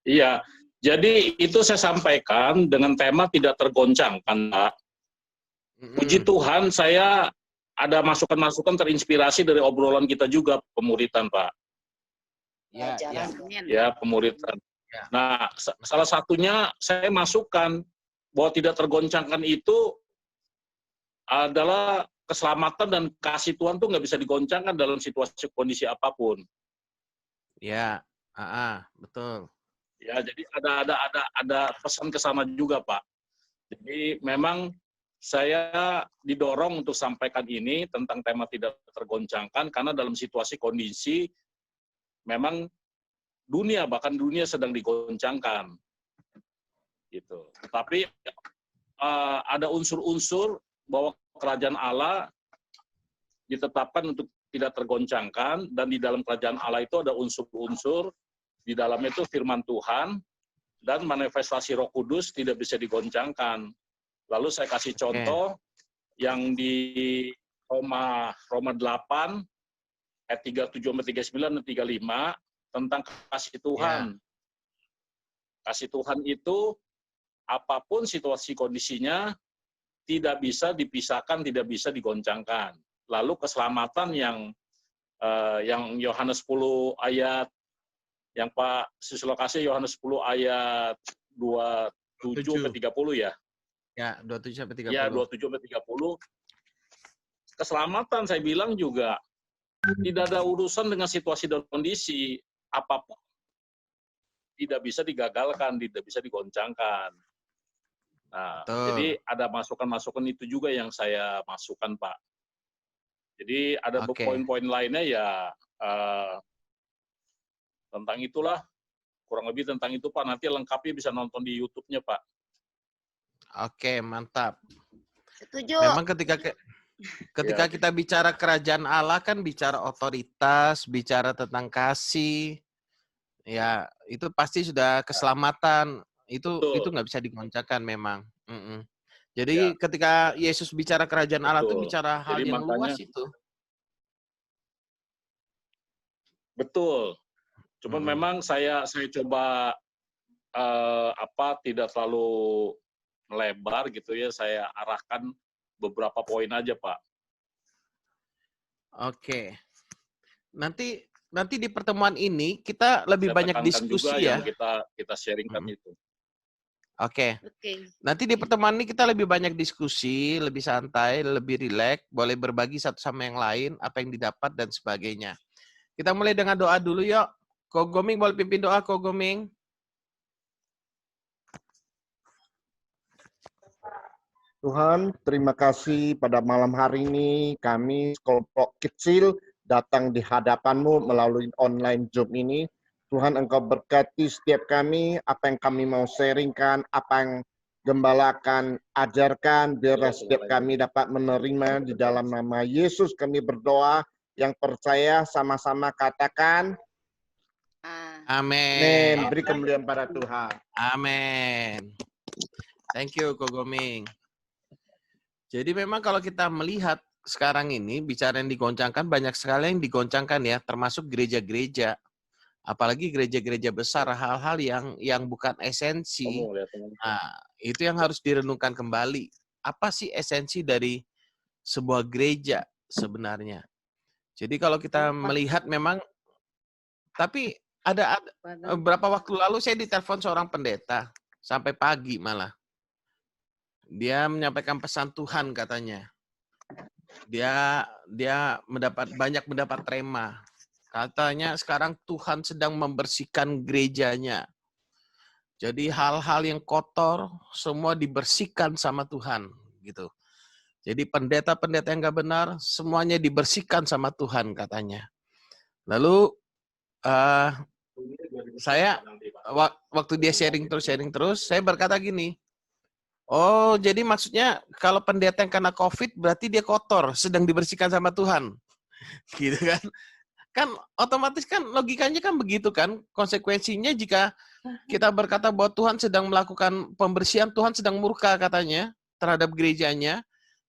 Iya, jadi itu saya sampaikan dengan tema tidak tergoncangkan, Pak. Puji Tuhan, saya ada masukan-masukan terinspirasi dari obrolan kita juga, pemuritan, Pak. Ya, pemuritan. Ya. Nah, salah satunya saya masukkan bahwa tidak tergoncangkan itu adalah keselamatan dan kasih Tuhan tuh nggak bisa digoncangkan dalam situasi kondisi apapun. Ya, betul. Ya, jadi ada pesan ke sana juga, Pak. Jadi memang saya didorong untuk sampaikan ini tentang tema tidak tergoncangkan karena dalam situasi kondisi memang bahkan dunia sedang digoncangkan, gitu. Tapi ada unsur-unsur bahwa kerajaan Allah ditetapkan untuk tidak tergoncangkan, dan di dalam kerajaan Allah itu ada unsur-unsur, di dalamnya itu firman Tuhan, dan manifestasi Roh Kudus tidak bisa digoncangkan. Lalu saya kasih contoh yang di Roma 8, ayat 37-39 dan 35, tentang kasih Tuhan. Kasih Tuhan itu, apapun situasi kondisinya, tidak bisa dipisahkan, tidak bisa digoncangkan. Lalu keselamatan yang Yohanes 10 ayat, yang Pak Sisulokasi Yohanes 10 ayat 27-30 ya? Ya, 27-30. Ya, 27-30. Keselamatan saya bilang juga tidak ada urusan dengan situasi dan kondisi, apapun tidak bisa digagalkan, tidak bisa digoncangkan. Nah, jadi ada masukan-masukan itu juga yang saya masukkan, Pak. Jadi ada poin-poin lainnya ya tentang itulah, kurang lebih tentang itu, Pak. Nanti lengkapnya bisa nonton di YouTube-nya, Pak. Oke, mantap. Setuju. Memang ketika kita bicara kerajaan Allah kan bicara otoritas, bicara tentang kasih, ya itu pasti sudah keselamatan. Itu nggak bisa digoncangkan memang. Jadi ketika Yesus bicara kerajaan Allah itu bicara hal yang luas itu. Betul. Cuman memang saya coba tidak terlalu melebar gitu ya, saya arahkan beberapa poin aja, Pak. Oke. Nanti di pertemuan ini kita lebih banyak diskusi juga ya. Yang kita sharingkan itu. Oke. Nanti di pertemuan ini kita lebih banyak diskusi, lebih santai, lebih rileks, boleh berbagi satu sama yang lain, apa yang didapat dan sebagainya. Kita mulai dengan doa dulu yuk. Ko Goming boleh pimpin doa, Ko Goming. Tuhan, terima kasih pada malam hari ini kami kelompok kecil datang di hadapan-Mu melalui online Zoom ini. Tuhan, Engkau berkati setiap kami, apa yang kami mau sharingkan, apa yang Gembala akan ajarkan, biarlah setiap kami dapat menerima di dalam nama Yesus. Kami berdoa, yang percaya sama-sama katakan, Amin. Beri kemuliaan pada Tuhan. Amin. Thank you, Ko Goming. Jadi memang kalau kita melihat sekarang ini, bicara yang digoncangkan, banyak sekali yang digoncangkan ya, termasuk gereja-gereja. Apalagi gereja-gereja besar, hal-hal yang bukan esensi. Nah, itu yang harus direnungkan kembali. Apa sih esensi dari sebuah gereja sebenarnya? Jadi kalau kita melihat memang, tapi ada beberapa waktu lalu saya ditelepon seorang pendeta, sampai pagi malah. Dia menyampaikan pesan Tuhan katanya. Dia banyak mendapat rema. Katanya sekarang Tuhan sedang membersihkan gerejanya. Jadi hal-hal yang kotor semua dibersihkan sama Tuhan gitu. Jadi pendeta-pendeta yang nggak benar semuanya dibersihkan sama Tuhan katanya. Lalu saya waktu dia sharing terus, saya berkata gini, oh, jadi maksudnya kalau pendeta yang kena COVID berarti dia kotor, sedang dibersihkan sama Tuhan. Gitu kan. Kan otomatis kan logikanya kan begitu kan. Konsekuensinya jika kita berkata bahwa Tuhan sedang melakukan pembersihan, Tuhan sedang murka katanya terhadap gerejanya.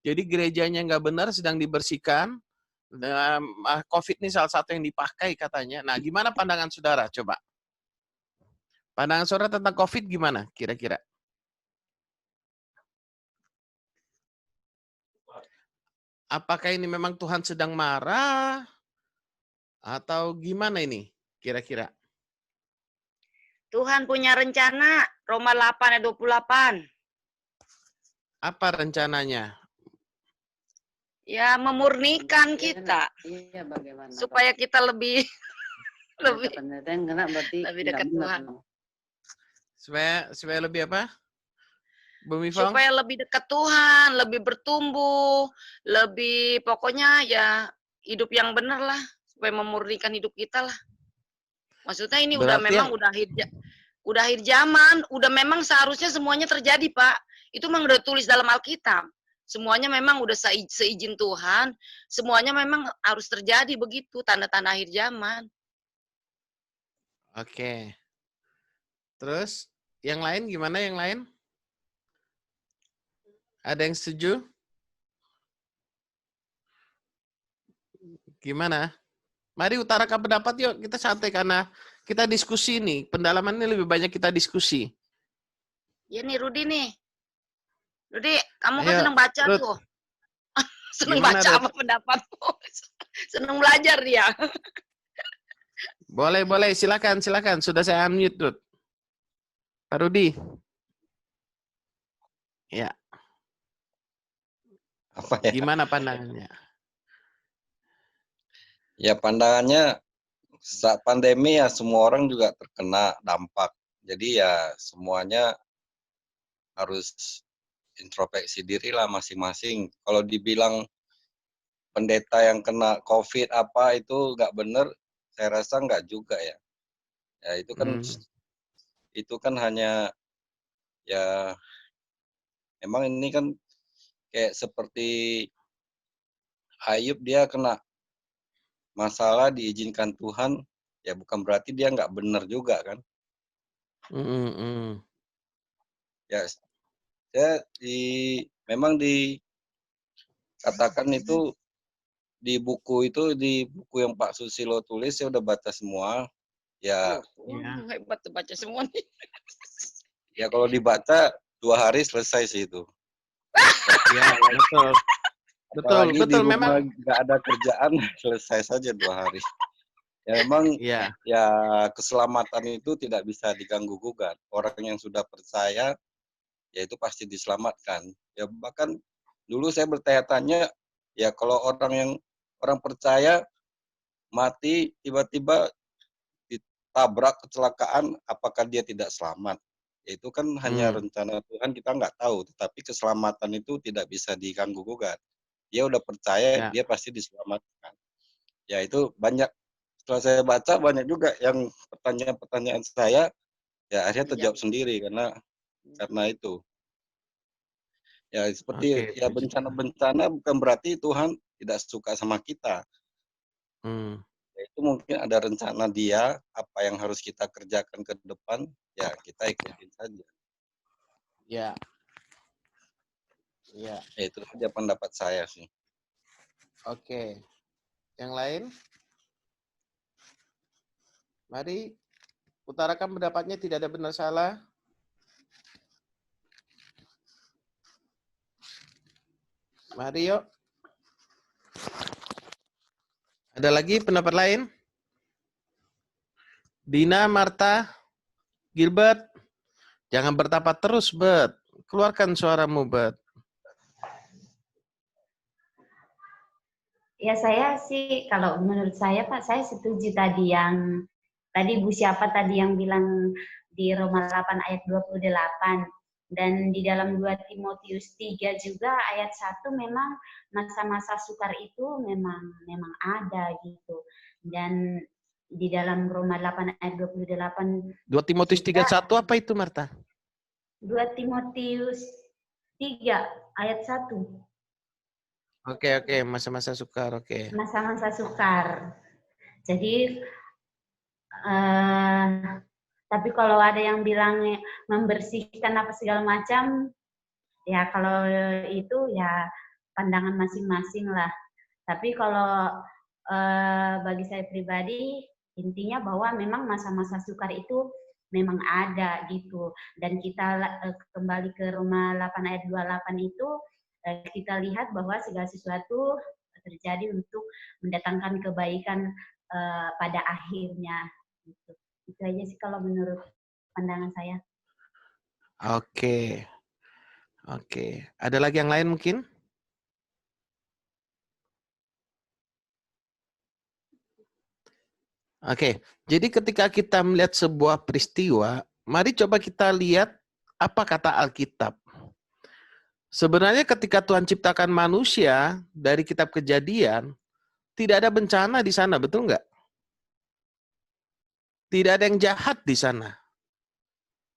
Jadi gerejanya nggak benar sedang dibersihkan. COVID ini salah satu yang dipakai katanya. Nah, gimana pandangan saudara? Coba. Pandangan saudara tentang COVID gimana kira-kira? Apakah ini memang Tuhan sedang marah? Atau gimana ini kira-kira? Tuhan punya rencana, Roma 8 ayat 28. Apa rencananya? Ya, memurnikan kita. Iya, bagaimana? Supaya kita lebih lebih Penelitian kena berarti lebih nggak dekat benar Tuhan. dong. Supaya lebih apa? Bumi Fong? Supaya lebih dekat Tuhan, lebih bertumbuh, lebih pokoknya ya hidup yang benar lah, supaya memurnikan hidup kita lah. Maksudnya ini udah Berarti memang udah akhir zaman, udah memang seharusnya semuanya terjadi, Pak. Itu memang udah tulis dalam Alkitab. Semuanya memang udah seizin Tuhan, semuanya memang harus terjadi begitu, tanda-tanda akhir zaman. Oke. Terus yang lain gimana yang lain? Ada yang setuju? Gimana? Mari utarakan pendapat yuk, kita santai karena kita diskusi nih. Pendalaman ini lebih banyak kita diskusi. Ya nih Rudi nih. Rudi, kamu kan Ayo, seneng baca Rud. tuh. Seneng Gimana, baca Rud? apa pendapatmu? Seneng belajar dia. Boleh, silakan. Sudah saya unmute, Rud. Pak Rudi. Ya, Apa ya? gimana pandangannya? Ya pandangannya saat pandemi ya semua orang juga terkena dampak. Jadi ya semuanya harus introspeksi diri lah masing-masing. Kalau dibilang pendeta yang kena COVID apa itu nggak benar, saya rasa nggak juga ya. Ya itu kan hanya ya memang ini kan kayak seperti Ayub, dia kena masalah diizinkan Tuhan, ya bukan berarti dia nggak benar juga kan. Ya saya memang dikatakan itu di buku yang Pak Susilo tulis, saya udah baca semua. Ya, Hebat tuh baca semua nih. ya kalau dibaca 2 hari selesai sih itu. Ya, betul. Apalagi di Betul. rumah Memang. nggak ada kerjaan, selesai saja 2 hari. Ya memang Ya. ya keselamatan itu tidak bisa diganggu gugat. Orang yang sudah percaya, ya itu pasti diselamatkan. Ya bahkan dulu saya bertanya-tanya, ya kalau orang percaya mati tiba-tiba ditabrak kecelakaan, apakah dia tidak selamat? Ya, itu kan hanya rencana Tuhan, kita nggak tahu. Tetapi keselamatan itu tidak bisa diganggu gugat. Dia udah percaya, dia pasti diselamatkan. Ya itu banyak. Setelah saya baca banyak juga yang pertanyaan-pertanyaan saya, ya akhirnya terjawab sendiri karena itu. Ya seperti ya bencana-bencana bukan berarti Tuhan tidak suka sama kita. Ya, itu mungkin ada rencana dia, apa yang harus kita kerjakan ke depan, ya kita ikutin saja. Ya. Ya itu saja pendapat saya sih. Oke. Yang lain? Mari utarakan pendapatnya, tidak ada benar salah. Mari yuk. Ada lagi pendapat lain? Dina, Marta, Gilbert. Jangan bertapa terus, Bet. Keluarkan suaramu, Bet. Ya saya sih, kalau menurut saya Pak, saya setuju tadi Bu siapa tadi yang bilang di Roma 8 ayat 28. Dan di dalam 2 Timotius 3 juga ayat 1 memang masa-masa sukar itu memang ada gitu. Dan di dalam Roma 8 ayat 28. 2 Timotius 3:1 apa itu, Marta? 2 Timotius 3 ayat 1. Oke, masa-masa sukar, oke. Masa-masa sukar. Jadi tapi kalau ada yang bilang membersihkan apa segala macam, ya kalau itu ya pandangan masing-masing lah. Tapi kalau bagi saya pribadi, intinya bahwa memang masa-masa sukar itu memang ada gitu. Dan kita kembali ke Roma 8 ayat 28 itu kita lihat bahwa segala sesuatu terjadi untuk mendatangkan kebaikan pada akhirnya. Gitu. Itu aja sih kalau menurut pandangan saya. Oke. Oke. Ada lagi yang lain mungkin? Oke. Jadi ketika kita melihat sebuah peristiwa, mari coba kita lihat apa kata Alkitab. Sebenarnya ketika Tuhan ciptakan manusia dari kitab Kejadian, tidak ada bencana di sana, betul nggak? Tidak ada yang jahat di sana.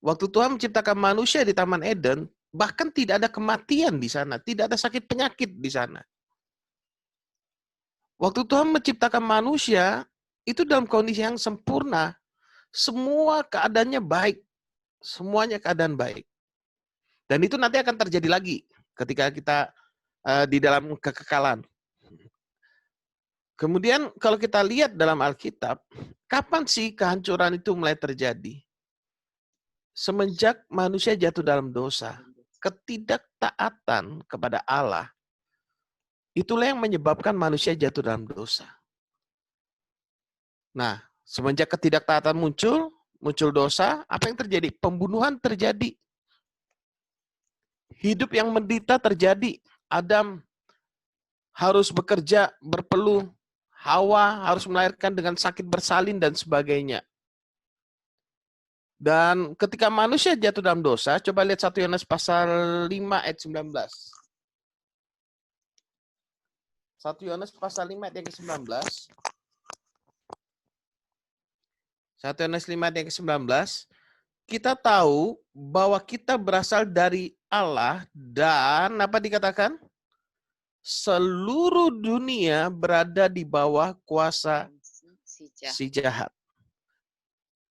Waktu Tuhan menciptakan manusia di Taman Eden, bahkan tidak ada kematian di sana, tidak ada sakit penyakit di sana. Waktu Tuhan menciptakan manusia, itu dalam kondisi yang sempurna. Semua keadaannya baik. Semuanya keadaan baik. Dan itu nanti akan terjadi lagi ketika kita di dalam kekekalan. Kemudian kalau kita lihat dalam Alkitab, kapan sih kehancuran itu mulai terjadi? Semenjak manusia jatuh dalam dosa, ketidaktaatan kepada Allah, itulah yang menyebabkan manusia jatuh dalam dosa. Nah, semenjak ketidaktaatan muncul dosa, apa yang terjadi? Pembunuhan terjadi. Hidup yang menderita terjadi. Adam harus bekerja, berpeluh. Hawa harus melahirkan dengan sakit bersalin dan sebagainya. Dan ketika manusia jatuh dalam dosa, coba lihat 1 Yohanes pasal 5 ayat 19. 1 Yohanes pasal 5 ayat yang ke-19. 1 Yohanes 5 ayat yang ke-19, kita tahu bahwa kita berasal dari Allah dan apa dikatakan? Seluruh dunia berada di bawah kuasa si jahat.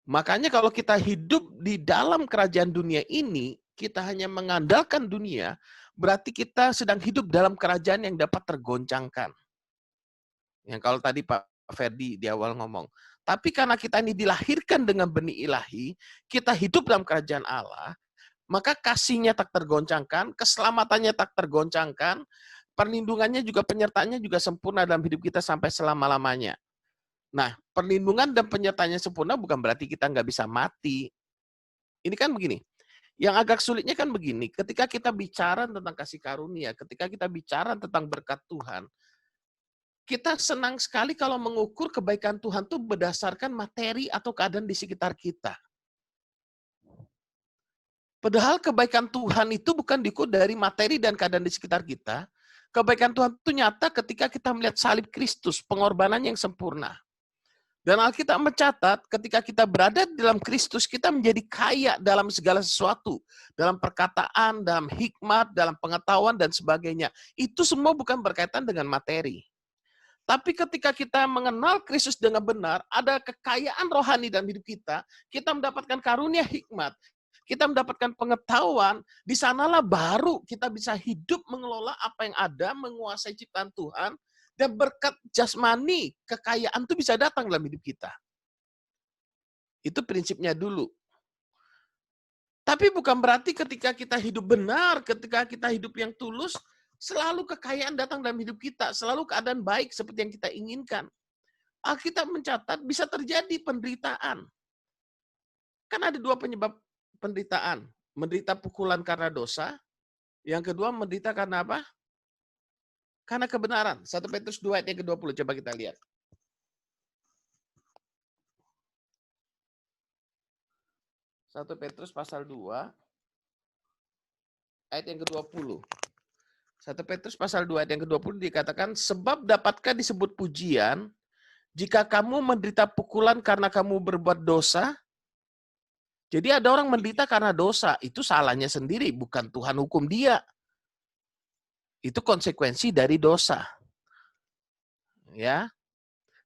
Makanya kalau kita hidup di dalam kerajaan dunia ini, kita hanya mengandalkan dunia, berarti kita sedang hidup dalam kerajaan yang dapat tergoncangkan. Yang kalau tadi Pak Ferdi di awal ngomong. Tapi karena kita ini dilahirkan dengan benih ilahi, kita hidup dalam kerajaan Allah, maka kasihnya tak tergoncangkan, keselamatannya tak tergoncangkan, perlindungannya juga, penyertaannya juga sempurna dalam hidup kita sampai selama-lamanya. Nah, perlindungan dan penyertaannya sempurna bukan berarti kita nggak bisa mati. Ini kan begini, yang agak sulitnya kan begini, ketika kita bicara tentang kasih karunia, ketika kita bicara tentang berkat Tuhan, kita senang sekali kalau mengukur kebaikan Tuhan itu berdasarkan materi atau keadaan di sekitar kita. Padahal kebaikan Tuhan itu bukan diukur dari materi dan keadaan di sekitar kita. Kebaikan Tuhan itu nyata ketika kita melihat salib Kristus, pengorbanan yang sempurna. Dan Alkitab mencatat ketika kita berada di dalam Kristus, kita menjadi kaya dalam segala sesuatu. Dalam perkataan, dalam hikmat, dalam pengetahuan, dan sebagainya. Itu semua bukan berkaitan dengan materi. Tapi ketika kita mengenal Kristus dengan benar, ada kekayaan rohani dalam hidup kita mendapatkan karunia hikmat, kita mendapatkan pengetahuan, di sanalah baru kita bisa hidup mengelola apa yang ada, menguasai ciptaan Tuhan, dan berkat jasmani, kekayaan itu bisa datang dalam hidup kita. Itu prinsipnya dulu. Tapi bukan berarti ketika kita hidup benar, ketika kita hidup yang tulus, selalu kekayaan datang dalam hidup kita, selalu keadaan baik seperti yang kita inginkan. Alkitab mencatat bisa terjadi penderitaan. Kan ada dua penyebab penderitaan. Menderita pukulan karena dosa. Yang kedua menderita karena apa? Karena kebenaran. 1 Petrus 2 ayat yang ke-20. Coba kita lihat. 1 Petrus pasal 2 ayat yang ke-20. 1 Petrus pasal 2 ayat yang ke-20 dikatakan, sebab dapatkah disebut pujian jika kamu menderita pukulan karena kamu berbuat dosa? Jadi ada orang menderita karena dosa, itu salahnya sendiri, bukan Tuhan hukum dia. Itu konsekuensi dari dosa. Ya.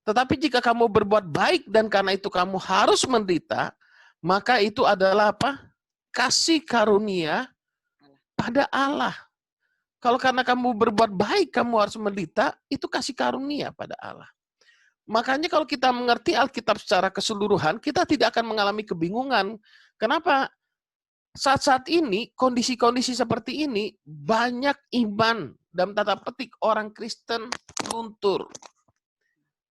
Tetapi jika kamu berbuat baik dan karena itu kamu harus menderita, maka itu adalah apa? Kasih karunia pada Allah. Kalau karena kamu berbuat baik, kamu harus menderita, itu kasih karunia pada Allah. Makanya kalau kita mengerti Alkitab secara keseluruhan, kita tidak akan mengalami kebingungan. Kenapa? Saat-saat ini, kondisi-kondisi seperti ini, banyak iman, dalam tanda petik orang Kristen luntur.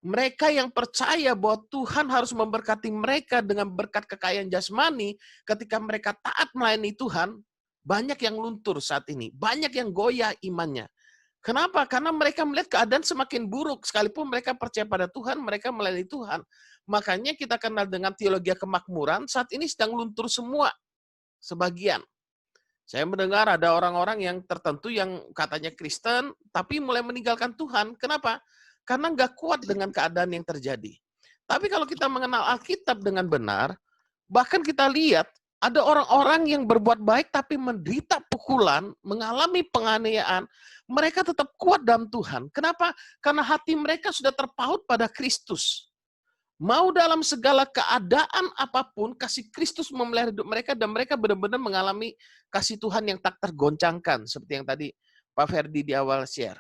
Mereka yang percaya bahwa Tuhan harus memberkati mereka dengan berkat kekayaan jasmani, ketika mereka taat melayani Tuhan, banyak yang luntur saat ini. Banyak yang goyah imannya. Kenapa? Karena mereka melihat keadaan semakin buruk. Sekalipun mereka percaya pada Tuhan, mereka melayani Tuhan. Makanya kita kenal dengan teologi kemakmuran, saat ini sedang luntur semua. Sebagian. Saya mendengar ada orang-orang yang tertentu yang katanya Kristen, tapi mulai meninggalkan Tuhan. Kenapa? Karena nggak kuat dengan keadaan yang terjadi. Tapi kalau kita mengenal Alkitab dengan benar, bahkan kita lihat, ada orang-orang yang berbuat baik tapi menderita pukulan, mengalami penganiayaan, mereka tetap kuat dalam Tuhan. Kenapa? Karena hati mereka sudah terpaut pada Kristus. Mau dalam segala keadaan apapun, kasih Kristus memelihara hidup mereka, dan mereka benar-benar mengalami kasih Tuhan yang tak tergoncangkan. Seperti yang tadi Pak Ferdi di awal share.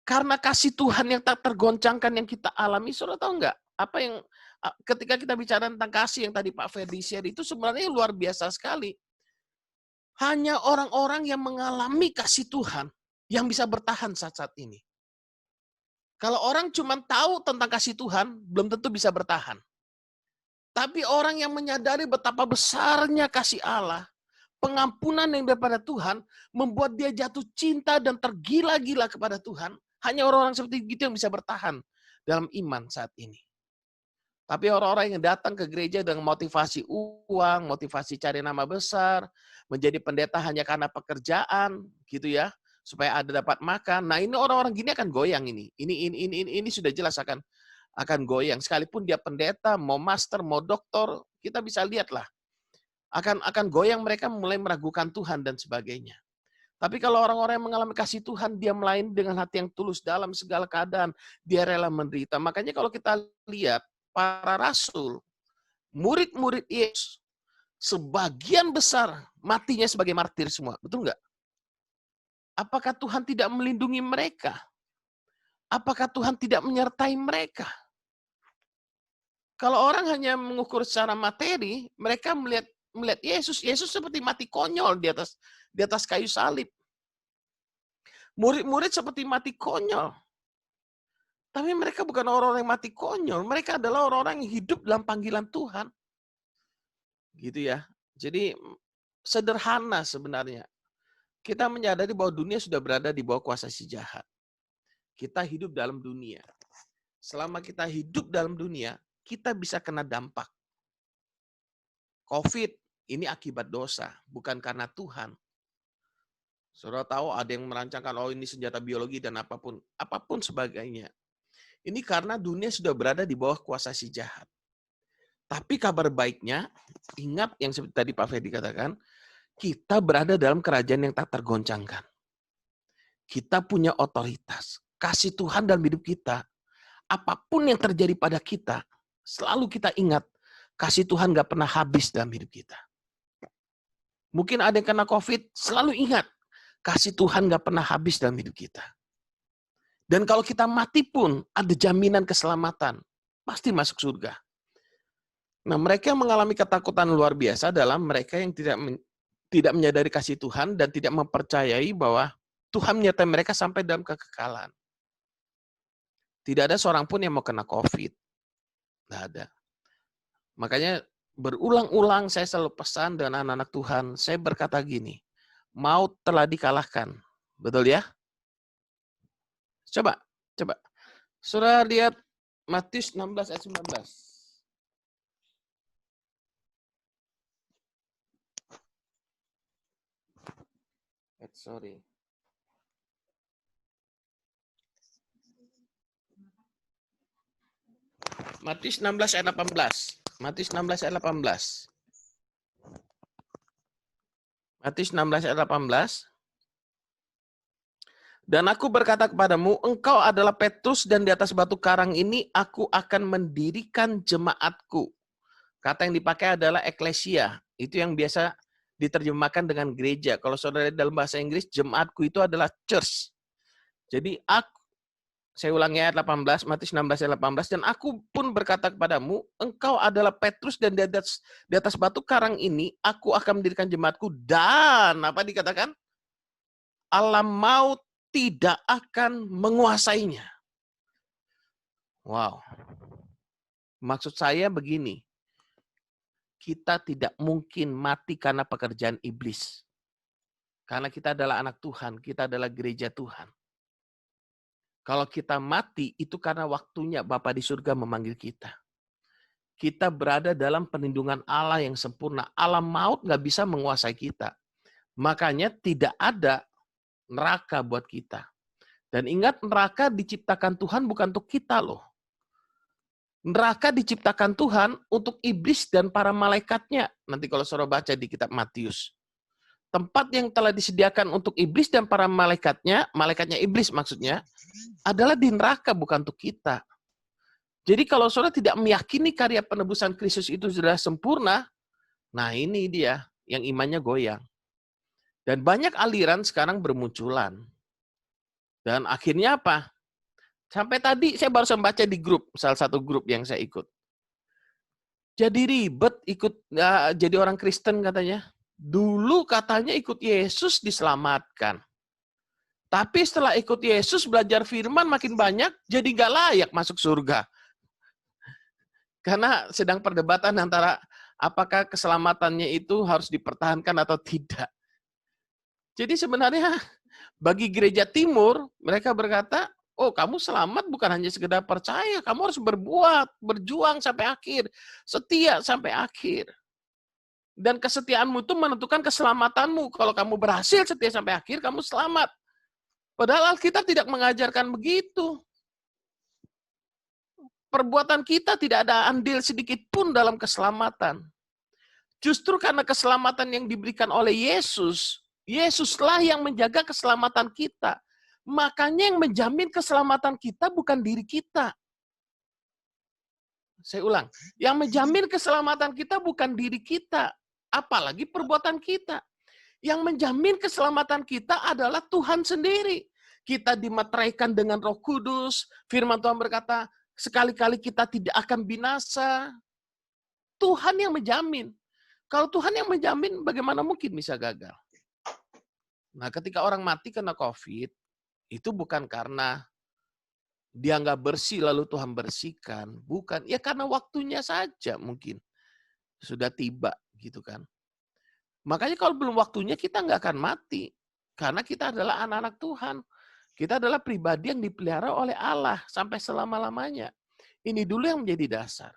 Karena kasih Tuhan yang tak tergoncangkan yang kita alami, saudara tahu nggak? Apa yang ketika kita bicara tentang kasih yang tadi Pak Ferdi share itu sebenarnya luar biasa sekali. Hanya orang-orang yang mengalami kasih Tuhan yang bisa bertahan saat-saat ini. Kalau orang cuma tahu tentang kasih Tuhan, belum tentu bisa bertahan. Tapi orang yang menyadari betapa besarnya kasih Allah, pengampunan yang daripada Tuhan, membuat dia jatuh cinta dan tergila-gila kepada Tuhan. Hanya orang-orang seperti itu yang bisa bertahan dalam iman saat ini. Tapi orang-orang yang datang ke gereja dengan motivasi uang, motivasi cari nama besar, menjadi pendeta hanya karena pekerjaan, gitu ya, supaya ada dapat makan. Nah, ini orang-orang gini akan goyang ini. Ini sudah jelas akan goyang. Sekalipun dia pendeta, mau master, mau doktor, kita bisa lihatlah. Akan goyang, mereka mulai meragukan Tuhan dan sebagainya. Tapi kalau orang-orang yang mengalami kasih Tuhan, dia melayani dengan hati yang tulus dalam segala keadaan, dia rela menderita. Makanya kalau kita lihat para rasul, murid-murid Yesus, sebagian besar matinya sebagai martir semua. Betul nggak? Apakah Tuhan tidak melindungi mereka? Apakah Tuhan tidak menyertai mereka? Kalau orang hanya mengukur secara materi, mereka melihat Yesus seperti mati konyol di atas kayu salib. Murid-murid seperti mati konyol. Tapi mereka bukan orang-orang yang mati konyol. Mereka adalah orang-orang yang hidup dalam panggilan Tuhan. Gitu ya. Jadi sederhana sebenarnya. Kita menyadari bahwa dunia sudah berada di bawah kuasa si jahat. Kita hidup dalam dunia. Selama kita hidup dalam dunia, kita bisa kena dampak. COVID ini akibat dosa, bukan karena Tuhan. Saudara tahu ada yang merancangkan, oh ini senjata biologi dan apapun sebagainya. Ini karena dunia sudah berada di bawah kuasa si jahat. Tapi kabar baiknya, ingat yang seperti tadi Pak Ferdi katakan, kita berada dalam kerajaan yang tak tergoncangkan. Kita punya otoritas. Kasih Tuhan dalam hidup kita. Apapun yang terjadi pada kita, selalu kita ingat, kasih Tuhan gak pernah habis dalam hidup kita. Mungkin ada yang kena COVID, selalu ingat, kasih Tuhan gak pernah habis dalam hidup kita. Dan kalau kita mati pun, ada jaminan keselamatan. Pasti masuk surga. Nah, mereka yang mengalami ketakutan luar biasa adalah mereka yang tidak menyadari kasih Tuhan dan tidak mempercayai bahwa Tuhan menyertai mereka sampai dalam kekekalan. Tidak ada seorang pun yang mau kena COVID. Tidak ada. Makanya berulang-ulang saya selalu pesan dengan anak-anak Tuhan. Saya berkata gini, maut telah dikalahkan. Betul ya? Coba. Saudara lihat Matius 16 ayat 19. Sorry. Matius 16 ayat 18. Matius 16 ayat 18. Matius 16 ayat 18. Dan aku berkata kepadamu, engkau adalah Petrus dan di atas batu karang ini aku akan mendirikan jemaatku. Kata yang dipakai adalah eklesia. Itu yang biasa diterjemahkan dengan gereja. Kalau saudara dalam bahasa Inggris, jemaatku itu adalah church. Jadi Saya ulangi ayat 18, Matius 16 ayat 18, dan aku pun berkata kepadamu, engkau adalah Petrus dan di atas batu karang ini aku akan mendirikan jemaatku, dan apa dikatakan? Alam maut tidak akan menguasainya. Wow. Maksud saya begini, kita tidak mungkin mati karena pekerjaan iblis. Karena kita adalah anak Tuhan, kita adalah gereja Tuhan. Kalau kita mati, itu karena waktunya Bapa di surga memanggil kita. Kita berada dalam perlindungan Allah yang sempurna. Alam maut nggak bisa menguasai kita. Makanya tidak ada neraka buat kita. Dan ingat, neraka diciptakan Tuhan bukan untuk kita loh. Neraka diciptakan Tuhan untuk iblis dan para malaikatnya. Nanti kalau saudara baca di kitab Matius. Tempat yang telah disediakan untuk iblis dan para malaikatnya iblis maksudnya, adalah di neraka, bukan untuk kita. Jadi kalau saudara tidak meyakini karya penebusan Kristus itu sudah sempurna, nah ini dia yang imannya goyang. Dan banyak aliran sekarang bermunculan. Dan akhirnya apa? Sampai tadi saya baru membaca di grup, salah satu grup yang saya ikut. Jadi ribet jadi orang Kristen katanya. Dulu katanya ikut Yesus diselamatkan. Tapi setelah ikut Yesus belajar firman makin banyak, jadi nggak layak masuk surga. Karena sedang perdebatan antara apakah keselamatannya itu harus dipertahankan atau tidak. Jadi sebenarnya bagi gereja timur, mereka berkata, oh kamu selamat bukan hanya sekedar percaya, kamu harus berbuat, berjuang sampai akhir, setia sampai akhir. Dan kesetiaanmu itu menentukan keselamatanmu. Kalau kamu berhasil setia sampai akhir, kamu selamat. Padahal Alkitab tidak mengajarkan begitu. Perbuatan kita tidak ada andil sedikit pun dalam keselamatan. Justru karena keselamatan yang diberikan oleh Yesus, Yesuslah yang menjaga keselamatan kita. Makanya yang menjamin keselamatan kita bukan diri kita. Saya ulang, yang menjamin keselamatan kita bukan diri kita. Apalagi perbuatan kita. Yang menjamin keselamatan kita adalah Tuhan sendiri. Kita dimeteraikan dengan Roh Kudus. Firman Tuhan berkata, sekali-kali kita tidak akan binasa. Tuhan yang menjamin. Kalau Tuhan yang menjamin, bagaimana mungkin bisa gagal? Nah, ketika orang mati karena COVID, itu bukan karena dia nggak bersih lalu Tuhan bersihkan. Bukan. Ya karena waktunya saja mungkin. Sudah tiba gitu kan. Makanya kalau belum waktunya kita nggak akan mati. Karena kita adalah anak-anak Tuhan. Kita adalah pribadi yang dipelihara oleh Allah sampai selama-lamanya. Ini dulu yang menjadi dasar.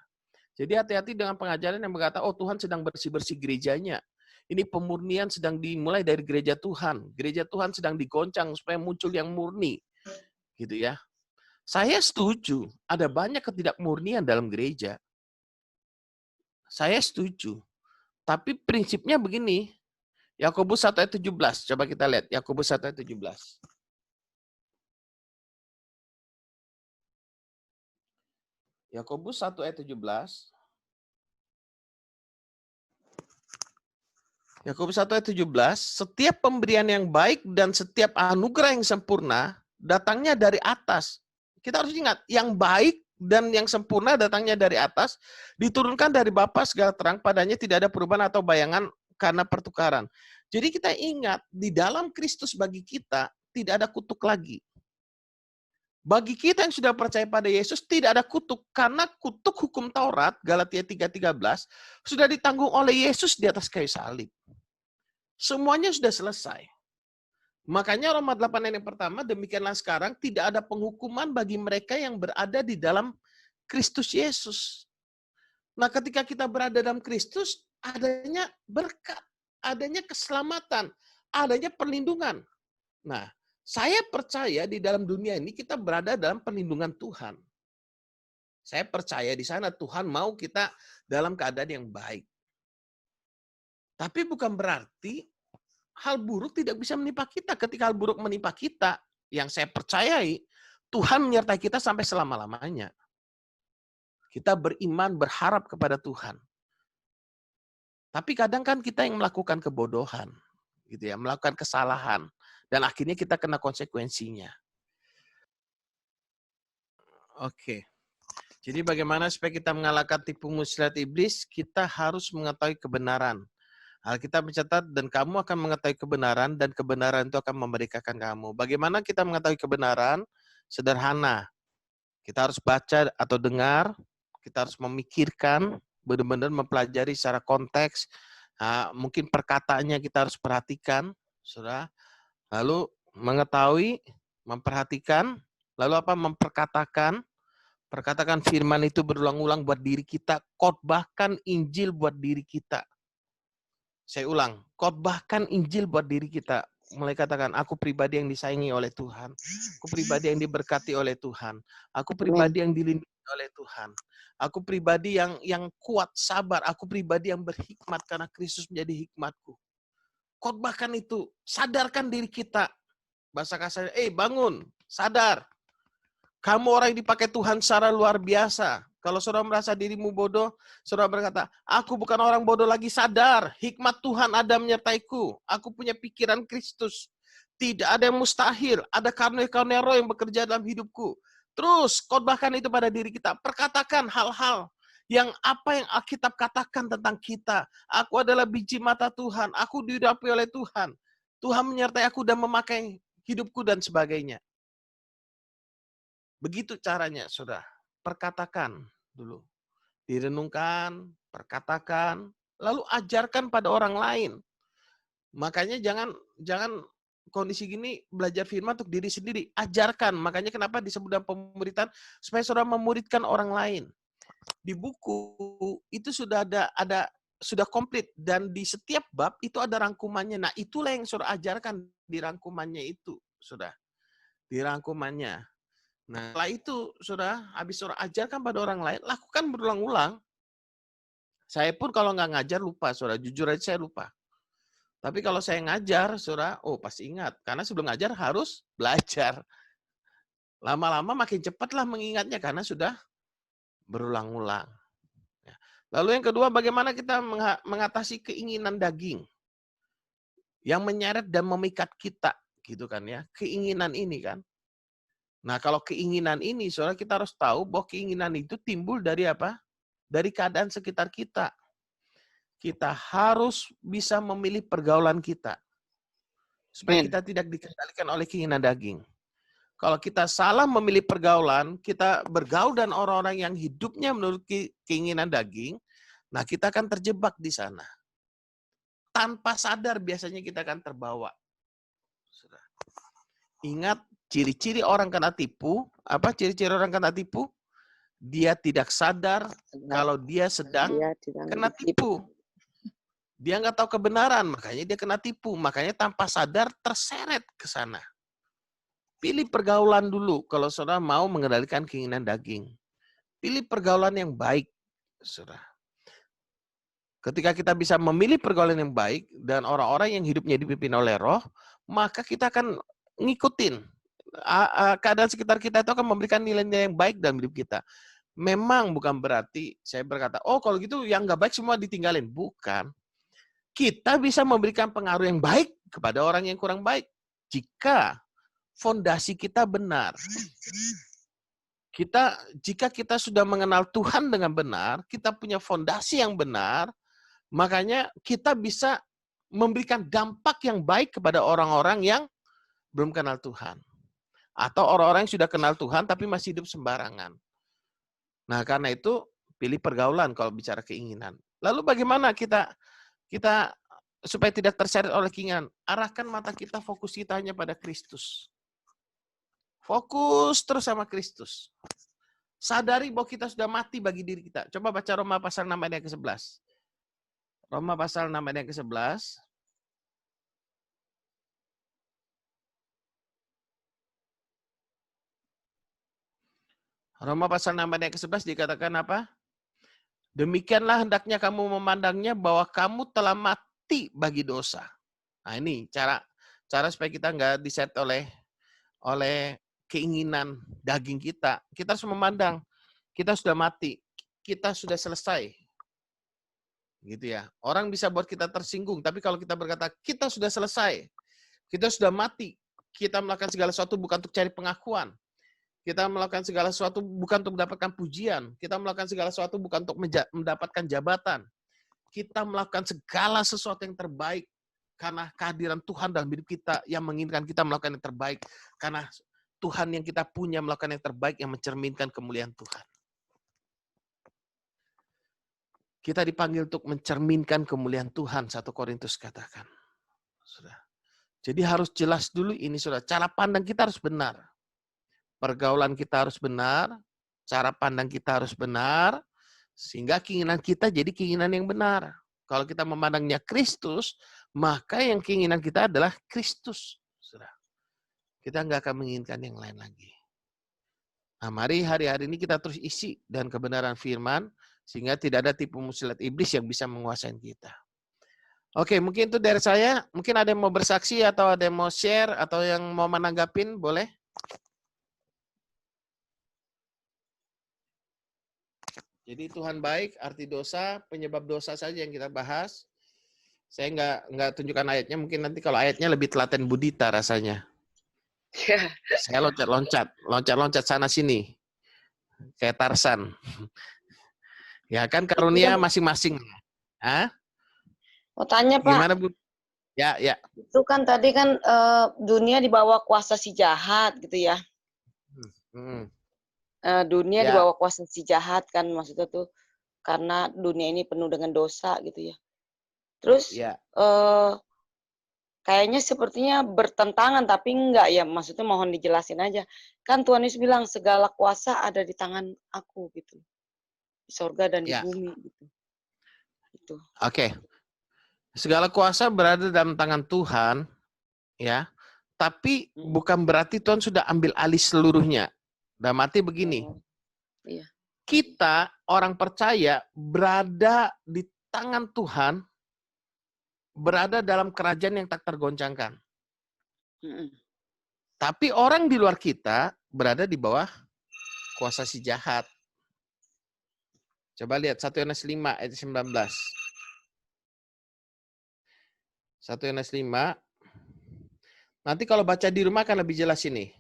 Jadi hati-hati dengan pengajaran yang berkata, oh Tuhan sedang bersih-bersih gerejanya. Ini pemurnian sedang dimulai dari gereja Tuhan. Gereja Tuhan sedang digoncang supaya muncul yang murni. Gitu ya. Saya setuju, ada banyak ketidakmurnian dalam gereja. Saya setuju. Tapi prinsipnya begini, Yakobus 1 ayat 17, coba kita lihat, Yakobus 1 ayat 17. Yakobus 1 ayat 17. Yakobus 1 ayat 17, setiap pemberian yang baik dan setiap anugerah yang sempurna datangnya dari atas. Kita harus ingat, yang baik dan yang sempurna datangnya dari atas, diturunkan dari Bapa segala terang, padanya tidak ada perubahan atau bayangan karena pertukaran. Jadi kita ingat, di dalam Kristus bagi kita tidak ada kutuk lagi. Bagi kita yang sudah percaya pada Yesus tidak ada kutuk, karena kutuk hukum Taurat, Galatia 3:13, sudah ditanggung oleh Yesus di atas kayu salib. Semuanya sudah selesai. Makanya Roma 8 ayat yang pertama, demikianlah sekarang tidak ada penghukuman bagi mereka yang berada di dalam Kristus Yesus. Nah, ketika kita berada dalam Kristus, adanya berkat, adanya keselamatan, adanya perlindungan. Nah, saya percaya di dalam dunia ini kita berada dalam perlindungan Tuhan. Saya percaya di sana Tuhan mau kita dalam keadaan yang baik. Tapi bukan berarti hal buruk tidak bisa menimpa kita. Ketika hal buruk menimpa kita, yang saya percayai, Tuhan menyertai kita sampai selama-lamanya. Kita beriman, berharap kepada Tuhan. Tapi kadang kan kita yang melakukan kebodohan, gitu ya, melakukan kesalahan, dan akhirnya kita kena konsekuensinya. Oke. Jadi bagaimana supaya kita mengalahkan tipu muslihat iblis? Kita harus mengetahui kebenaran. Alkitab mencatat, dan kamu akan mengetahui kebenaran, dan kebenaran itu akan memerdekakan kamu. Bagaimana kita mengetahui kebenaran? Sederhana. Kita harus baca atau dengar, kita harus memikirkan, benar-benar mempelajari secara konteks. Mungkin perkataannya kita harus perhatikan, saudara. Lalu mengetahui, memperhatikan, lalu apa? Memperkatakan. Perkatakan firman itu berulang-ulang buat diri kita, khotbahkan Injil buat diri kita. Saya ulang, khotbahkan Injil buat diri kita. Mulai katakan, aku pribadi yang disayangi oleh Tuhan. Aku pribadi yang diberkati oleh Tuhan. Aku pribadi yang dilindungi oleh Tuhan. Aku pribadi yang kuat, sabar. Aku pribadi yang berhikmat karena Kristus menjadi hikmatku. Khotbahkan itu, sadarkan diri kita. Bahasa kasarnya, bangun, sadar. Kamu orang yang dipakai Tuhan secara luar biasa. Kalau saudara merasa dirimu bodoh, saudara berkata, aku bukan orang bodoh lagi, sadar. Hikmat Tuhan ada menyertaiku. Aku punya pikiran Kristus. Tidak ada yang mustahil. Ada karunia-karunia roh yang bekerja dalam hidupku. Terus, khotbahkan itu pada diri kita. Perkatakan hal-hal yang apa yang Alkitab katakan tentang kita. Aku adalah biji mata Tuhan. Aku diurapi oleh Tuhan. Tuhan menyertai aku dan memakai hidupku dan sebagainya. Begitu caranya, saudara. Perkatakan dulu. Direnungkan, perkatakan, lalu ajarkan pada orang lain. Makanya jangan kondisi gini belajar firman untuk diri sendiri. Ajarkan. Makanya kenapa disebut dalam pemuritan, supaya saudara memuridkan orang lain. Di buku itu sudah sudah komplit, dan di setiap bab itu ada rangkumannya. Nah, itulah yang saudara ajarkan di rangkumannya itu, saudara. Di rangkumannya. Nah, setelah itu, saudara, habis saudara ajarkan pada orang lain, lakukan berulang-ulang. Saya pun kalau nggak ngajar lupa, saudara. Jujur aja saya lupa. Tapi kalau saya ngajar, saudara, pasti ingat. Karena sebelum ngajar harus belajar. Lama-lama makin cepatlah mengingatnya karena sudah berulang-ulang. Lalu yang kedua, bagaimana kita mengatasi keinginan daging yang menyeret dan memikat kita, gitu kan ya? Keinginan ini kan. Nah, kalau keinginan ini, saudara, kita harus tahu bahwa keinginan itu timbul dari apa? Dari keadaan sekitar kita. Kita harus bisa memilih pergaulan kita. Supaya kita tidak dikendalikan oleh keinginan daging. Kalau kita salah memilih pergaulan, kita bergaul dan orang-orang yang hidupnya menurut keinginan daging, nah kita akan terjebak di sana. Tanpa sadar biasanya kita akan terbawa. Ingat, ciri-ciri orang kena tipu, apa ciri-ciri orang kena tipu? Dia tidak sadar kalau dia sedang kena tipu. Dia nggak tahu kebenaran, makanya dia kena tipu. Makanya tanpa sadar terseret ke sana. Pilih pergaulan dulu kalau saudara mau mengendalikan keinginan daging. Pilih pergaulan yang baik, saudara. Ketika kita bisa memilih pergaulan yang baik dan orang-orang yang hidupnya dipimpin oleh roh, maka kita akan ngikutin. Keadaan sekitar kita itu akan memberikan nilai-nilai yang baik dalam hidup kita. Memang bukan berarti saya berkata, kalau gitu yang nggak baik semua ditinggalin. Bukan. Kita bisa memberikan pengaruh yang baik kepada orang yang kurang baik. Jika fondasi kita benar. Jika kita sudah mengenal Tuhan dengan benar, kita punya fondasi yang benar, makanya kita bisa memberikan dampak yang baik kepada orang-orang yang belum kenal Tuhan. Atau orang-orang yang sudah kenal Tuhan tapi masih hidup sembarangan. Nah, karena itu pilih pergaulan kalau bicara keinginan. Lalu bagaimana kita supaya tidak terseret oleh keinginan? Arahkan mata kita, fokus kita hanya pada Kristus. Fokus terus sama Kristus. Sadari bahwa kita sudah mati bagi diri kita. Coba baca Roma pasal 6 ayat ke-11. Roma pasal 6 ayat ke-11. Roma pasal 6 ayat ke-11 dikatakan apa? Demikianlah hendaknya kamu memandangnya bahwa kamu telah mati bagi dosa. Nah, ini cara supaya kita nggak diset oleh keinginan daging kita. Kita harus memandang kita sudah mati, kita sudah selesai. Gitu ya. Orang bisa buat kita tersinggung, tapi kalau kita berkata kita sudah selesai, kita sudah mati, kita melakukan segala sesuatu bukan untuk cari pengakuan. Kita melakukan segala sesuatu bukan untuk mendapatkan pujian. Kita melakukan segala sesuatu bukan untuk mendapatkan jabatan. Kita melakukan segala sesuatu yang terbaik karena kehadiran Tuhan dalam hidup kita yang menginginkan kita melakukan yang terbaik. Karena Tuhan yang kita punya melakukan yang terbaik yang mencerminkan kemuliaan Tuhan. Kita dipanggil untuk mencerminkan kemuliaan Tuhan, 1 Korintus katakan. Sudah. Jadi harus jelas dulu ini, sudah. Cara pandang kita harus benar. Pergaulan kita harus benar, cara pandang kita harus benar, sehingga keinginan kita jadi keinginan yang benar. Kalau kita memandangnya Kristus, maka yang keinginan kita adalah Kristus. Sudah. Kita nggak akan menginginkan yang lain lagi. Nah, mari hari-hari ini kita terus isi dan kebenaran firman, sehingga tidak ada tipu muslihat iblis yang bisa menguasai kita. Oke, mungkin itu dari saya. Mungkin ada yang mau bersaksi atau ada yang mau share atau yang mau menanggapin, boleh? Jadi Tuhan baik, arti dosa, penyebab dosa saja yang kita bahas. Saya nggak tunjukkan ayatnya, mungkin nanti kalau ayatnya lebih telaten Budita rasanya. Saya loncat-loncat sana sini, kayak Tarsan. Ya kan karunia masing-masing. Hah? Mau tanya Pak, Gimana Bu? Ya. itu kan tadi kan dunia di bawah kuasa si jahat gitu ya. Dunia di Ya. bawah kuasa si jahat kan, maksudnya tuh karena dunia ini penuh dengan dosa gitu ya. Terus Ya. kayaknya sepertinya bertentangan, tapi enggak ya, maksudnya mohon dijelasin aja. Kan Tuhan Yesus bilang segala kuasa ada di tangan aku gitu. Di sorga dan di Ya. bumi gitu. Itu. Oke. Segala kuasa berada dalam tangan Tuhan, ya. Tapi bukan berarti Tuhan sudah ambil alih seluruhnya. Dalam arti begini. Iya. Kita orang percaya berada di tangan Tuhan, berada dalam kerajaan yang tak tergoncangkan. Tapi orang di luar kita berada di bawah kuasa si jahat. Coba lihat 1 Yohanes 5 ayat 19. 1 Yohanes 5. Nanti kalau baca di rumah akan lebih jelas ini.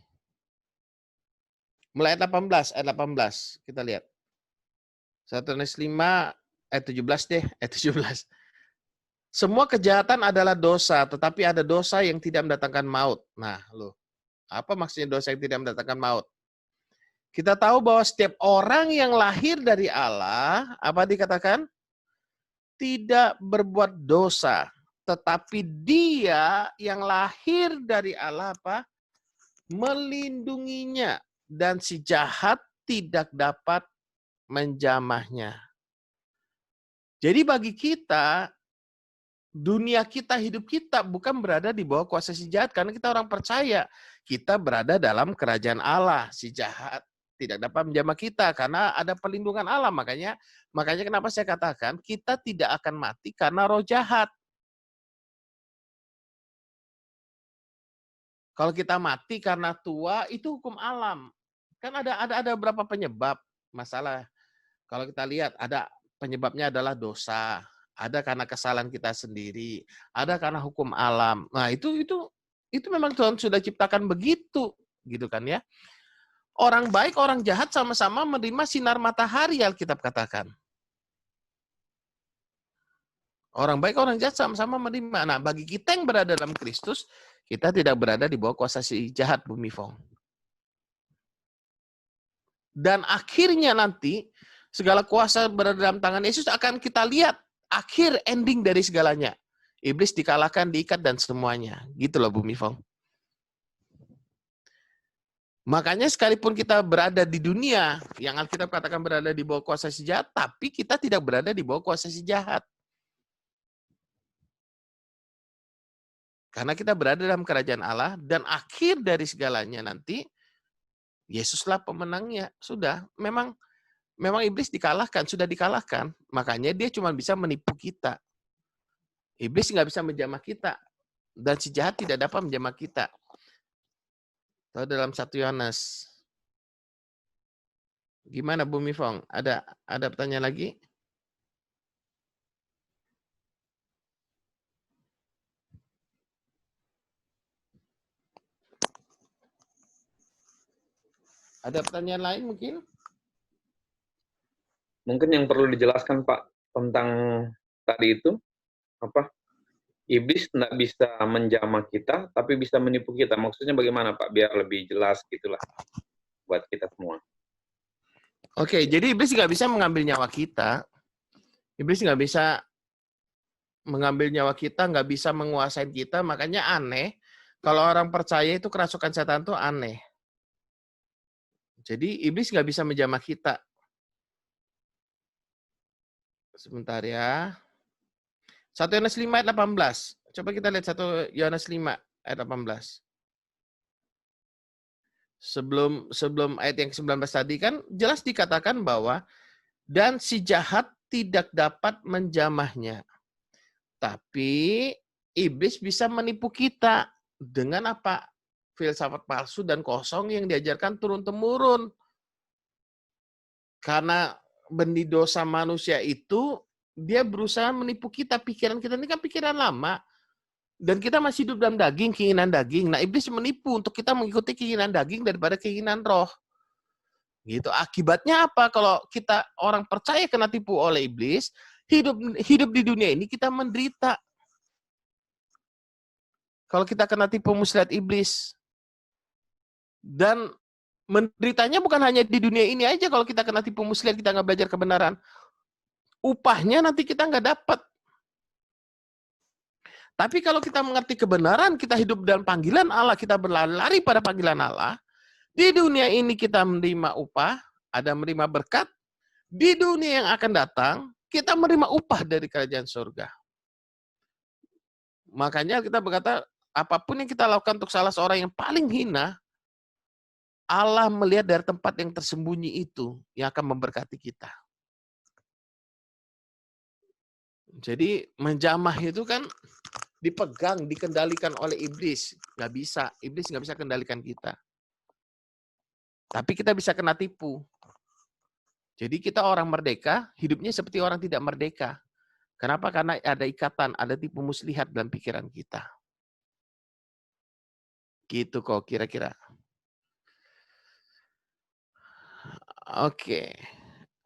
Mulai ayat 18, kita lihat. 1 Yohanes 5 ayat 17 deh, ayat 17. Semua kejahatan adalah dosa, tetapi ada dosa yang tidak mendatangkan maut. Nah, loh. Apa maksudnya dosa yang tidak mendatangkan maut? Kita tahu bahwa setiap orang yang lahir dari Allah, apa dikatakan? Tidak berbuat dosa. Tetapi dia yang lahir dari Allah apa? Melindunginya. Dan si jahat tidak dapat menjamahnya. Jadi bagi kita, dunia kita, hidup kita bukan berada di bawah kuasa si jahat. Karena kita orang percaya. Kita berada dalam kerajaan Allah. Si jahat tidak dapat menjamah kita. Karena ada perlindungan Allah. Makanya kenapa saya katakan, kita tidak akan mati karena roh jahat. Kalau kita mati karena tua, itu hukum alam. Kan ada beberapa penyebab masalah. Kalau kita lihat, ada penyebabnya adalah dosa. Ada karena kesalahan kita sendiri, ada karena hukum alam. Nah, itu memang Tuhan sudah ciptakan begitu, gitu kan ya. Orang baik, orang jahat sama-sama menerima sinar matahari, Alkitab katakan. Orang baik, orang jahat sama-sama menerima. Nah, bagi kita yang berada dalam Kristus, kita tidak berada di bawah kuasa si jahat, Bumi Fong. Dan akhirnya nanti, segala kuasa berada dalam tangan Yesus akan kita lihat akhir ending dari segalanya. Iblis dikalahkan, diikat, dan semuanya. Gitu loh, Bumi Fong. Makanya sekalipun kita berada di dunia, yang Alkitab katakan berada di bawah kuasa si jahat, tapi kita tidak berada di bawah kuasa si jahat. Karena kita berada dalam kerajaan Allah, dan akhir dari segalanya nanti, Yesuslah pemenangnya. Sudah, memang iblis dikalahkan, sudah dikalahkan. Makanya dia cuma bisa menipu kita. Iblis nggak bisa menjamah kita. Dan si jahat tidak dapat menjamah kita. Itu dalam 1 Yohanes. Gimana Bumi Fong? Ada pertanyaan lagi? Ada pertanyaan lain mungkin? Mungkin yang perlu dijelaskan Pak tentang tadi itu apa? Iblis tidak bisa menjamah kita, tapi bisa menipu kita. Maksudnya bagaimana Pak? Biar lebih jelas gitulah buat kita semua. Oke, jadi iblis nggak bisa mengambil nyawa kita. Iblis nggak bisa mengambil nyawa kita, nggak bisa menguasai kita. Makanya aneh, kalau orang percaya itu kerasukan setan itu aneh. Jadi iblis nggak bisa menjamah kita. Sebentar ya. 1 Yohanes 5 ayat 18. Coba kita lihat 1 Yohanes 5 ayat 18. Sebelum ayat yang 19 tadi kan jelas dikatakan bahwa dan si jahat tidak dapat menjamahnya. Tapi iblis bisa menipu kita dengan apa? Filsafat palsu dan kosong yang diajarkan turun-temurun. Karena benih dosa manusia itu dia berusaha menipu kita. Pikiran kita ini kan pikiran lama. Dan kita masih hidup dalam daging, keinginan daging. Nah, iblis menipu untuk kita mengikuti keinginan daging daripada keinginan roh. Gitu. Akibatnya apa? Kalau kita orang percaya kena tipu oleh iblis, hidup di dunia ini kita menderita. Kalau kita kena tipu muslihat iblis. Dan menderitanya bukan hanya di dunia ini aja. Kalau kita kena tipu muslihat, kita nggak belajar kebenaran. Upahnya nanti kita nggak dapat. Tapi kalau kita mengerti kebenaran, kita hidup dalam panggilan Allah, kita berlari pada panggilan Allah, di dunia ini kita menerima upah, ada menerima berkat, di dunia yang akan datang, kita menerima upah dari kerajaan surga. Makanya kita berkata, apapun yang kita lakukan untuk salah seorang yang paling hina, Allah melihat dari tempat yang tersembunyi itu, yang akan memberkati kita. Jadi menjamah itu kan dipegang, dikendalikan oleh iblis. Nggak bisa. Iblis nggak bisa kendalikan kita. Tapi kita bisa kena tipu. Jadi kita orang merdeka, hidupnya seperti orang tidak merdeka. Kenapa? Karena ada ikatan, ada tipu muslihat dalam pikiran kita. Gitu kok kira-kira. Oke.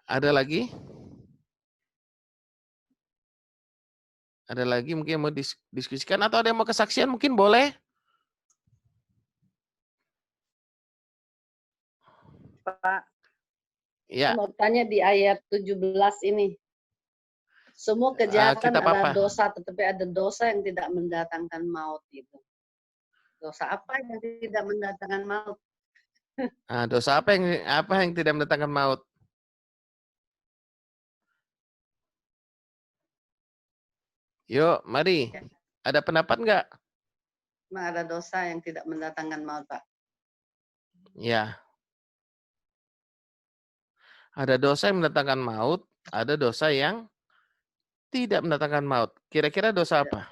Ada lagi? Ada lagi mungkin mau diskusikan atau ada yang mau kesaksian mungkin boleh? Pak, Ya. mau tanya di ayat 17 ini. Semua kejahatan adalah dosa, tetapi ada dosa yang tidak mendatangkan maut itu. Dosa apa yang tidak mendatangkan maut? Nah, dosa apa yang tidak mendatangkan maut? Yuk, mari. Ada pendapat nggak? Memang ada dosa yang tidak mendatangkan maut, Pak. Ya. Ada dosa yang mendatangkan maut, ada dosa yang tidak mendatangkan maut. Kira-kira dosa apa?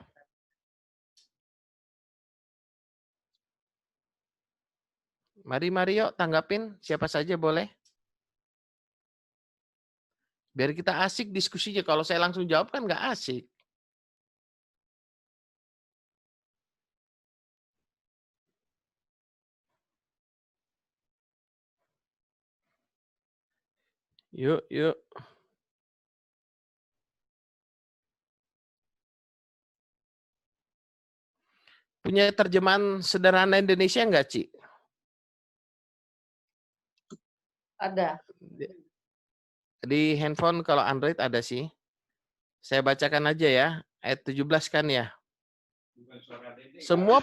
Mari yuk tanggapin, siapa saja boleh. Biar kita asik diskusinya. Kalau saya langsung jawab kan nggak asik. Yuk. Punya terjemahan sederhana Indonesia nggak, Ci? Ada. Di handphone kalau Android ada sih. Saya bacakan aja ya. Ayat 17 kan ya. Semua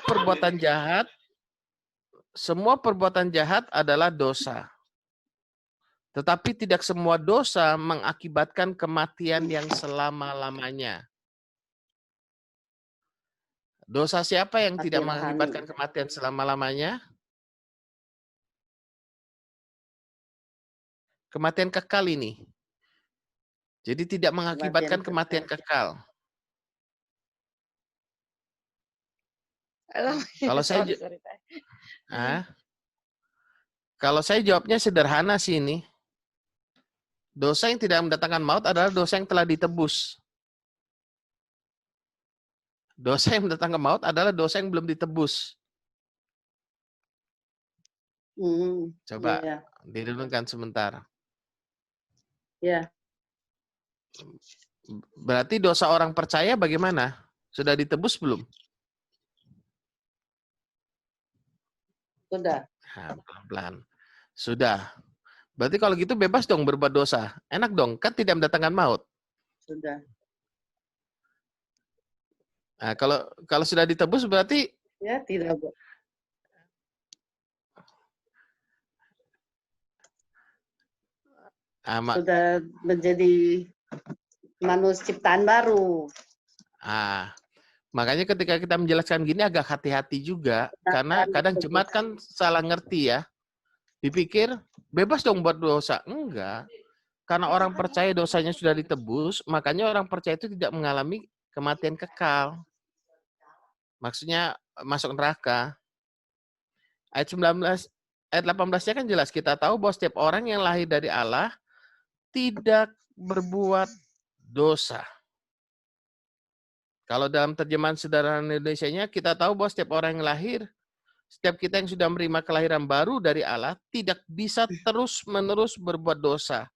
perbuatan jahat adalah dosa. Tetapi tidak semua dosa mengakibatkan kematian yang selama-lamanya. Dosa siapa yang tidak mengakibatkan kematian selama-lamanya? Kematian kekal ini. Jadi tidak mengakibatkan kematian kekal. Kalau saya jawabnya sederhana sih ini. Dosa yang tidak mendatangkan maut adalah dosa yang telah ditebus. Dosa yang mendatangkan maut adalah dosa yang belum ditebus. Coba Iya. direnungkan sebentar. Ya, Berarti dosa orang percaya bagaimana? Sudah ditebus belum? sudah. Nah, pelan-pelan. Sudah. Berarti kalau gitu bebas dong berbuat dosa. Enak dong, kan tidak mendatangkan maut. Sudah. Nah, kalau sudah ditebus berarti Ya, tidak. Sudah menjadi manusia ciptaan baru. Makanya ketika kita menjelaskan gini agak hati-hati juga. Karena kadang jemaat kan salah ngerti ya. Dipikir, bebas dong buat dosa. Enggak. Karena orang percaya dosanya sudah ditebus, makanya orang percaya itu tidak mengalami kematian kekal. Maksudnya masuk neraka. Ayat 18-nya kan jelas. Kita tahu bahwa setiap orang yang lahir dari Allah tidak berbuat dosa. Kalau dalam terjemahan sederhana Indonesianya, kita tahu bahwa setiap orang yang lahir, setiap kita yang sudah menerima kelahiran baru dari Allah, tidak bisa terus-menerus berbuat dosa.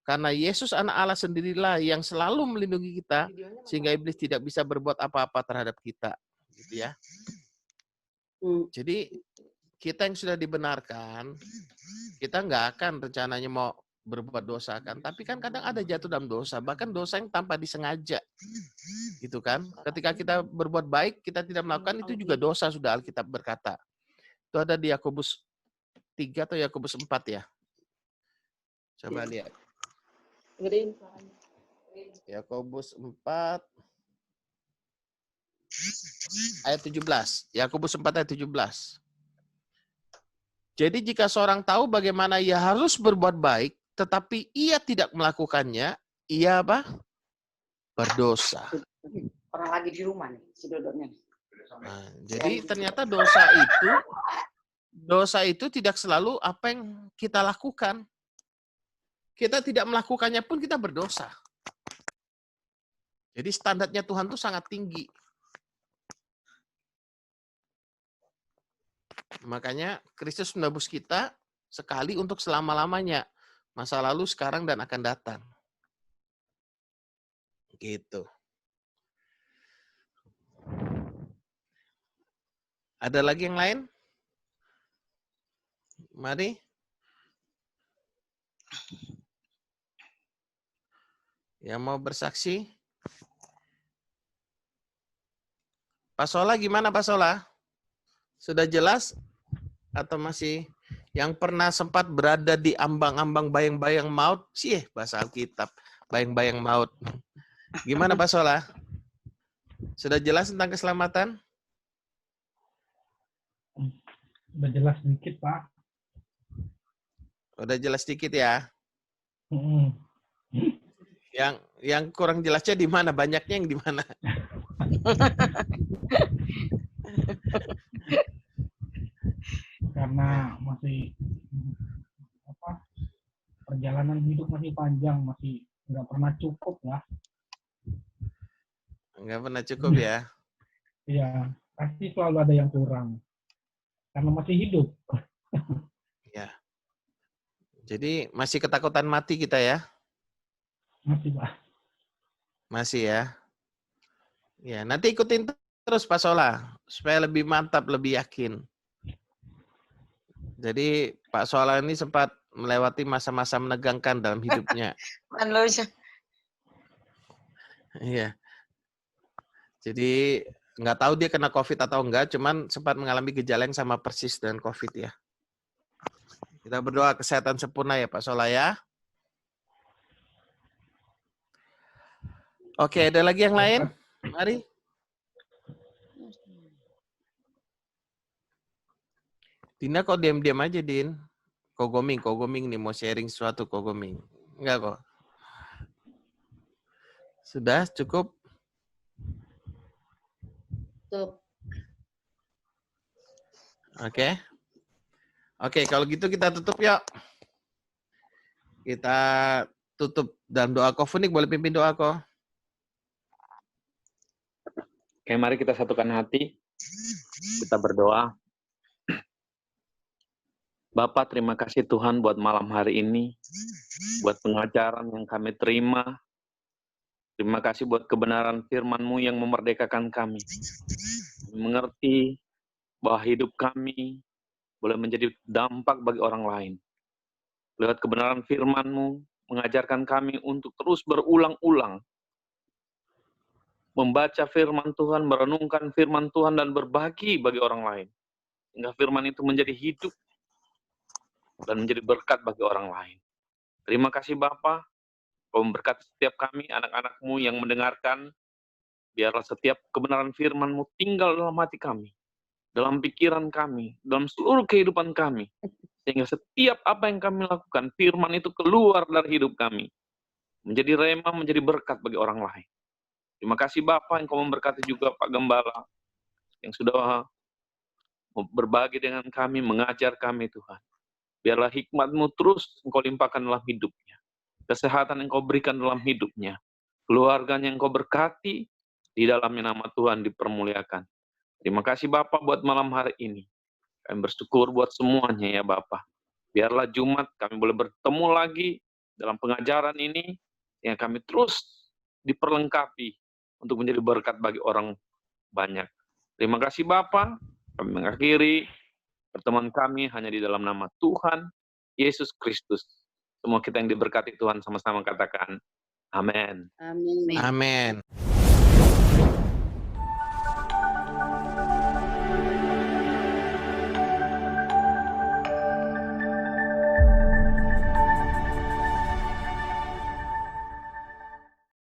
Karena Yesus anak Allah sendirilah yang selalu melindungi kita, sehingga iblis tidak bisa berbuat apa-apa terhadap kita. Gitu ya. Jadi, kita yang sudah dibenarkan, kita nggak akan rencananya mau berbuat dosa kan. Tapi kan kadang ada jatuh dalam dosa, bahkan dosa yang tanpa disengaja. Gitu kan. Ketika kita berbuat baik, kita tidak melakukan, itu juga dosa, sudah Alkitab berkata. Itu ada di Yakobus 3 atau Yakobus 4 ya. Coba lihat. Yakobus 4 ayat 17. Yakobus 4 ayat 17. Jadi jika seorang tahu bagaimana ia harus berbuat baik, tetapi ia tidak melakukannya, ia apa? Berdosa. Orang lagi di rumah nih, si Dodotnya. Nah, jadi ternyata dosa itu tidak selalu apa yang kita lakukan. Kita tidak melakukannya pun kita berdosa. Jadi standarnya Tuhan itu sangat tinggi. Makanya Kristus menebus kita sekali untuk selama-lamanya. Masa lalu, sekarang, dan akan datang. Gitu. Ada lagi yang lain? Mari. Yang mau bersaksi? Pak Sola gimana Pak Sola? Sudah jelas? Atau masih yang pernah sempat berada di ambang-ambang bayang-bayang maut? Sih, bahasa Alkitab. Bayang-bayang maut. Gimana Pak Sola? Sudah jelas tentang keselamatan? Udah jelas sedikit, Pak. Udah jelas sedikit ya? Yang kurang jelasnya di mana? Banyaknya yang di mana? Karena masih perjalanan hidup masih panjang, masih nggak pernah cukup lah. Nggak pernah cukup ya? Iya, pasti selalu ada yang kurang. Karena masih hidup. Ya. Jadi masih ketakutan mati kita ya? Masih, Pak. Masih ya? Ya, nanti ikutin terus Pak Sola supaya lebih mantap, lebih yakin. Jadi Pak Sola ini sempat melewati masa-masa menegangkan dalam hidupnya. Iya. Jadi nggak tahu dia kena COVID atau enggak, cuman sempat mengalami gejala yang sama persis dengan COVID ya. Kita berdoa kesehatan sempurna ya Pak Sola ya. Oke, ada lagi yang lain? Mari. Dina kok diam-diam aja, Din? Kogoming nih mau sharing sesuatu Kogoming. Enggak kok. Sudah cukup? Cukup. Oke. Oke, kalau gitu kita tutup yuk. Kita tutup dalam doa kok. Funik boleh pimpin doa kok. Oke, mari kita satukan hati. Kita berdoa. Bapak, terima kasih Tuhan buat malam hari ini, buat pengajaran yang kami terima. Terima kasih buat kebenaran firman-Mu yang memerdekakan kami. Mengerti bahwa hidup kami boleh menjadi dampak bagi orang lain. Lewat kebenaran firman-Mu, mengajarkan kami untuk terus berulang-ulang membaca firman Tuhan, merenungkan firman Tuhan, dan berbagi bagi orang lain. Sehingga firman itu menjadi hidup dan menjadi berkat bagi orang lain. Terima kasih Bapa, Kau memberkati setiap kami, anak-anak-Mu yang mendengarkan. Biarlah setiap kebenaran firman-Mu tinggal dalam hati kami, dalam pikiran kami, dalam seluruh kehidupan kami. Sehingga setiap apa yang kami lakukan, firman itu keluar dari hidup kami. Menjadi rema, menjadi berkat bagi orang lain. Terima kasih Bapak yang Kau memberkati juga Pak Gembala, yang sudah berbagi dengan kami, mengajar kami Tuhan. Biarlah hikmat-Mu terus Engkau limpahkan dalam hidupnya. Kesehatan yang Kau berikan dalam hidupnya. Keluarganya yang Kau berkati, di dalamnya nama Tuhan dipermuliakan. Terima kasih Bapak buat malam hari ini. Kami bersyukur buat semuanya ya Bapak. Biarlah Jumat kami boleh bertemu lagi dalam pengajaran ini, yang kami terus diperlengkapi untuk menjadi berkat bagi orang banyak. Terima kasih Bapa. Kami mengakhiri pertemuan kami hanya di dalam nama Tuhan Yesus Kristus. Semua kita yang diberkati Tuhan sama-sama katakan amin. Amin. Amin.